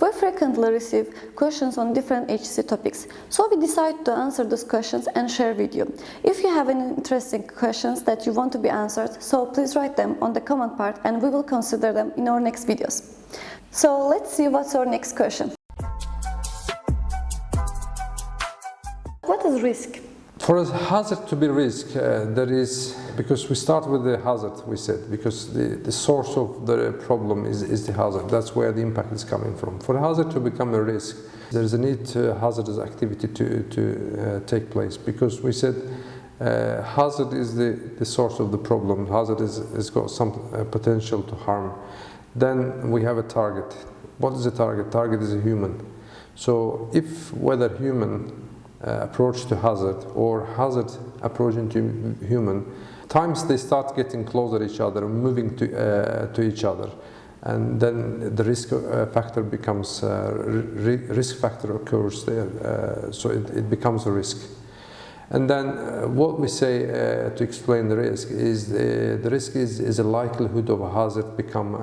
We frequently receive questions on different HC topics, so we decided to answer those questions and share with you. If you have any interesting questions that you want to be answered, so please write them on the comment part and we will consider them in our next videos. So let's see what's our next question. What is risk? For a hazard to be risk, there is, because we start with the hazard, we said, because the source of the problem is the hazard. That's where the impact is coming from. For a hazard to become a risk, there is a need to hazardous activity to take place, because we said hazard is the source of the problem. Hazard has got some potential to harm. Then we have a target. What is the target? Target is a human. So if whether human approach to hazard or hazard approaching to human, times they start getting closer to each other, moving to each other, and then the risk factor becomes risk factor occurs there, so it becomes a risk. And then what we say to explain the risk is the risk is a likelihood of a hazard become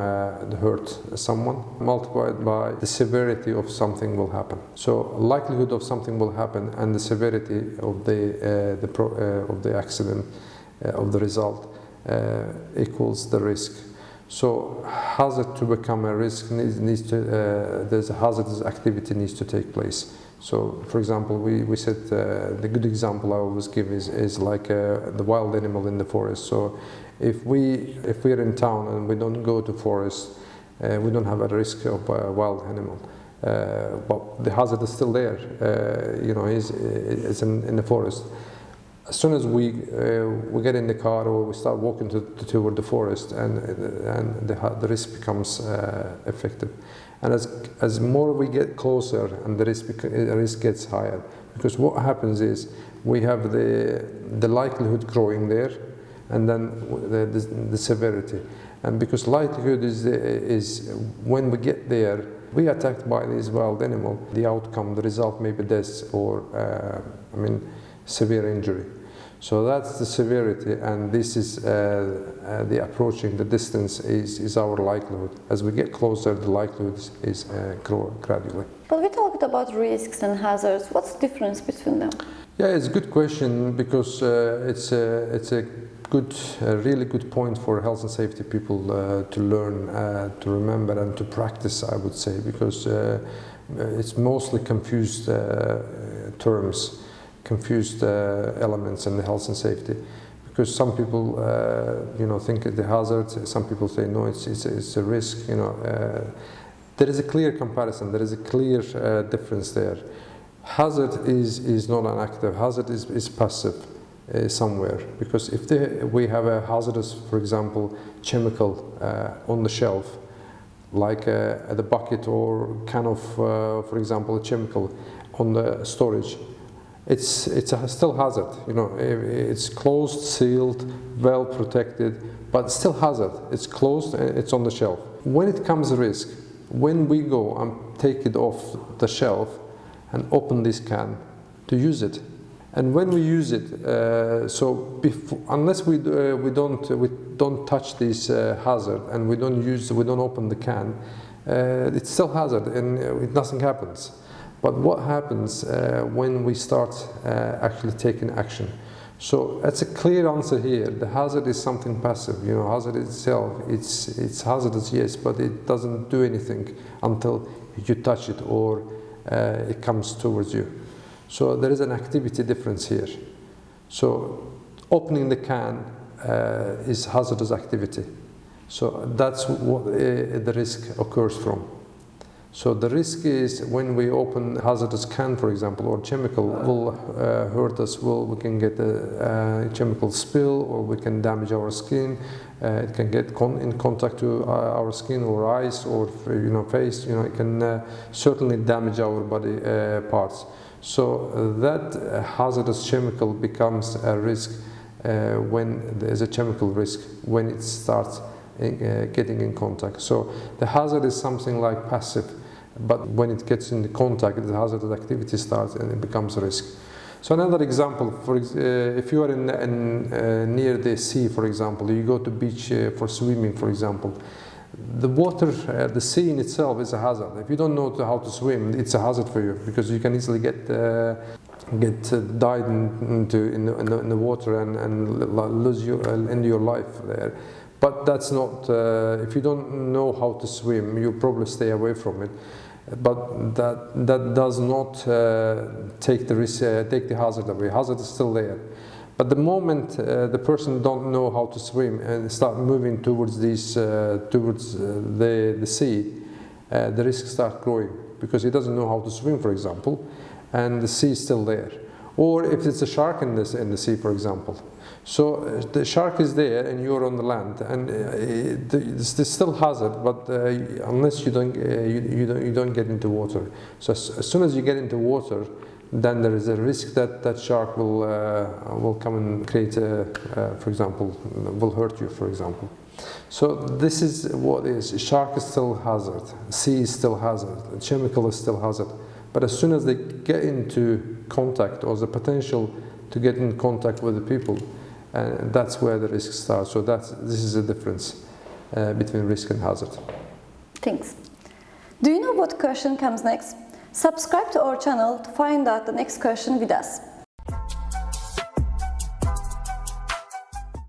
hurt someone multiplied by the severity of something will happen. So likelihood of something will happen and the severity of the accident of the result equals the risk. So hazard to become a risk needs to there's a hazardous activity needs to take place. So, for example, we said the good example I always give is like the wild animal in the forest. So, if we're in town and we don't go to forest, we don't have a risk of a wild animal. But the hazard is still there. It's in the forest. As soon as we get in the car or we start walking toward the forest, and the risk becomes effective. And as more we get closer, and the risk gets higher, because what happens is we have the likelihood growing there, and then the severity. And because likelihood is when we get there, we are attacked by this wild animal. The outcome, the result may be death or severe injury. So that's the severity, and this is the approaching, the distance is our likelihood. As we get closer, the likelihood is grow gradually. But we talked about risks and hazards. What's the difference between them? Yeah, it's a good question, because it's a really good point for health and safety people to learn, to remember and to practice, I would say, because it's mostly confused terms. Confused elements in the health and safety, because some people think it's a hazard, some people say no, it's a risk. There is a clear comparison, there is a clear difference there. Hazard is not an active, hazard is passive somewhere, because if we have a hazardous, for example, chemical on the shelf, like the bucket or can of, for example, a chemical on the storage, it's still hazard. It's closed, sealed, well protected, but still hazard. It's closed and it's on the shelf. When it comes risk, when we go and take it off the shelf and open this can to use it, and when we use it, unless we don't touch this hazard and we don't open the can, it's still hazard and nothing happens. But what happens when we start actually taking action? So that's a clear answer here. The hazard is something passive. Hazard itself, it's hazardous, yes, but it doesn't do anything until you touch it or it comes towards you. So there is an activity difference here. So opening the can is hazardous activity. So that's what the risk occurs from. So the risk is when we open hazardous can, for example, or chemical will hurt us. We can get a chemical spill, or we can damage our skin. It can get in contact to our skin or eyes or face. It can certainly damage our body parts. So that hazardous chemical becomes a risk when there's a chemical risk when it starts getting in contact. So the hazard is something like passive. But when it gets in contact, the hazardous activity starts and it becomes a risk. So another example, if you are near the sea, for example, you go to beach for swimming, for example, The water, the sea in itself is a hazard. If you don't know how to swim, it's a hazard for you because you can easily get died in the water and lose end your life there. But that's not. If you don't know how to swim, you probably stay away from it. But that does not take the risk, take the hazard away. Hazard is still there. But the moment the person don't know how to swim and start moving towards the sea, the risk start growing because he doesn't know how to swim, for example, and the sea is still there. Or if it's a shark in the sea, for example. So the shark is there and you're on the land, and it's still hazard. But unless you don't get into water, so as soon as you get into water, then there is a risk that that shark will come and create, for example, will hurt you, for example. So this is what is. Shark is still hazard, sea is still hazard, chemical is still hazard. But as soon as they get into contact or the potential to get in contact with the people, that's where the risk starts. So this is the difference between risk and hazard. Thanks. Do you know what question comes next? Subscribe to our channel to find out the next question with us.